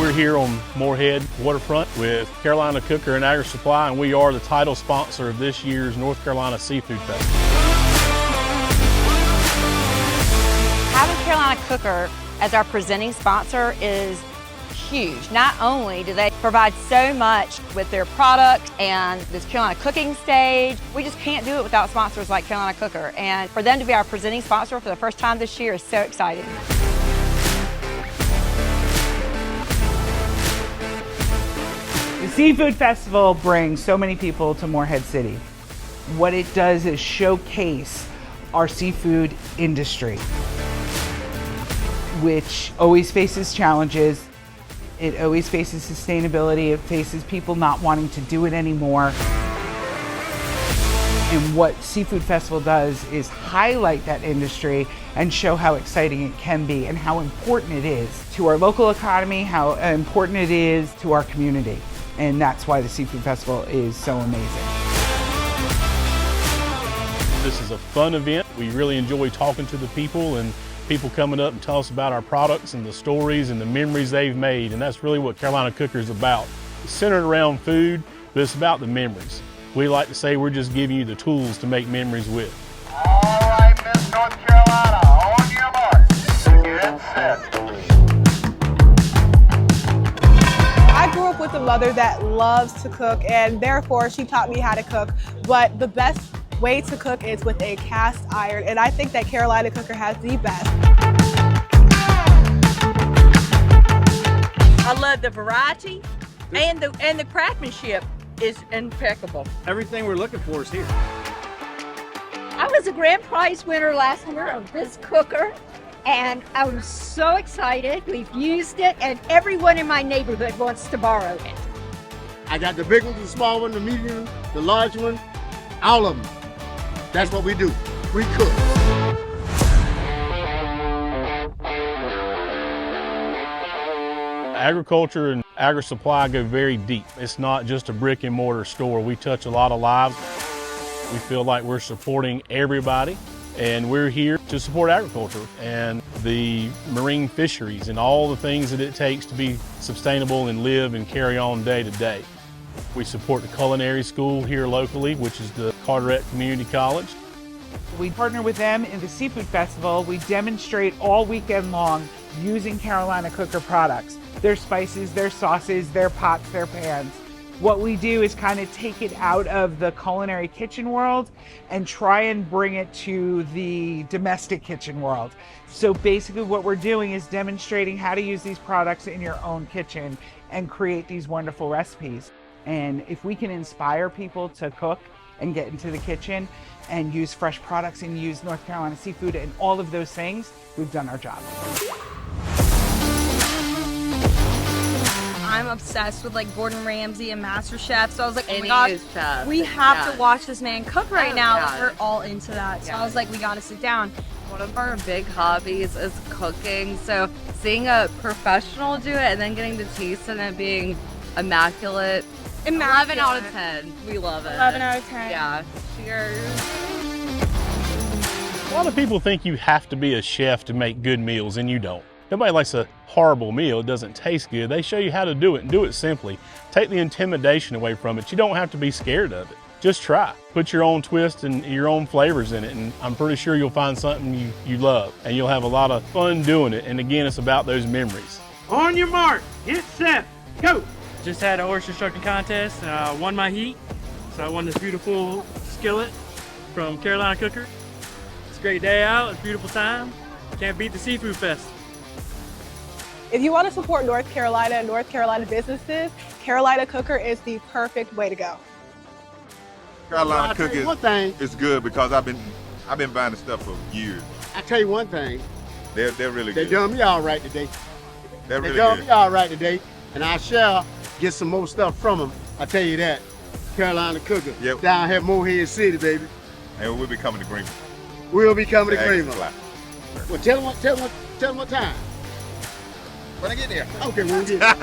We're here on Morehead Waterfront with Carolina Cooker and Agri Supply, and we are the title sponsor of this year's North Carolina Seafood Festival. Having Carolina Cooker as our presenting sponsor is huge. Not only do they provide so much with their product and this Carolina cooking stage, we just can't do it without sponsors like Carolina Cooker. And for them to be our presenting sponsor for the first time this year is so exciting. The Seafood Festival brings so many people to Morehead City. What it does is showcase our seafood industry, which always faces challenges. It always faces sustainability. It faces people not wanting to do it anymore. And what Seafood Festival does is highlight that industry and show how exciting it can be and how important it is to our local economy, how important it is to our community. And that's why the Seafood Festival is so amazing. This is a fun event. We really enjoy talking to the people and people coming up and tell us about our products and the stories and the memories they've made. And that's really what Carolina Cooker is about. It's centered around food, but it's about the memories. We like to say we're just giving you the tools to make memories with. All right, Miss North Carolina, on your mark. Get set. I grew up with a mother that loves to cook, and therefore she taught me how to cook. But the best way to cook is with a cast iron, and I think that Carolina Cooker has the best. I love the variety and the craftsmanship is impeccable. Everything we're looking for is here. I was a grand prize winner last year of this cooker, and I was so excited. We've used it, and everyone in my neighborhood wants to borrow it. I got the big one, the small one, the medium, the large one, all of them. That's what we do. We cook. Agriculture and Agri Supply go very deep. It's not just a brick and mortar store. We touch a lot of lives. We feel like we're supporting everybody, and we're here to support agriculture and the marine fisheries and all the things that it takes to be sustainable and live and carry on day to day. We support the culinary school here locally, which is the Carteret Community College. We partner with them in the Seafood Festival. We demonstrate all weekend long using Carolina Cooker products. Their spices, their sauces, their pots, their pans. What we do is kind of take it out of the culinary kitchen world and try and bring it to the domestic kitchen world. So basically what we're doing is demonstrating how to use these products in your own kitchen and create these wonderful recipes. And if we can inspire people to cook and get into the kitchen and use fresh products and use North Carolina seafood and all of those things, we've done our job. I'm obsessed with like Gordon Ramsay and MasterChef, so I was like, oh my Chef. gosh, we have to watch this man cook right now. yeah. We're all into that, so I was like, we gotta sit down. One of our big hobbies is cooking, so seeing a professional do it and then getting to taste and it being immaculate. 11 out of 10. We love it. 11 out of 10. Yeah. Cheers. A lot of people think you have to be a chef to make good meals, and you don't. Nobody likes a horrible meal. It doesn't taste good. They show you how to do it, and do it simply. Take the intimidation away from it. You don't have to be scared of it. Just try. Put your own twist and your own flavors in it, and I'm pretty sure you'll find something you love, and you'll have a lot of fun doing it. And again, it's about those memories. On your mark, get set, go. Just had an oyster shucking contest and I won my heat. So I won this beautiful skillet from Carolina Cooker. It's a great day out, it's a beautiful time. Can't beat the Seafood Fest. If you want to support North Carolina and North Carolina businesses, Carolina Cooker is the perfect way to go. Carolina Cooker is good because I've been buying the stuff for years. I tell you one thing. They're really They good. done me all right today. They're really They done good. me all right today, and I shall get some more stuff from them. I tell you that. Carolina Cooker. Yep. Down here, Morehead City, baby. And we'll be coming to Greenville. We'll be coming to Agri Greenville. Supply. Well, tell them what time. When I get there. Okay, we'll get there.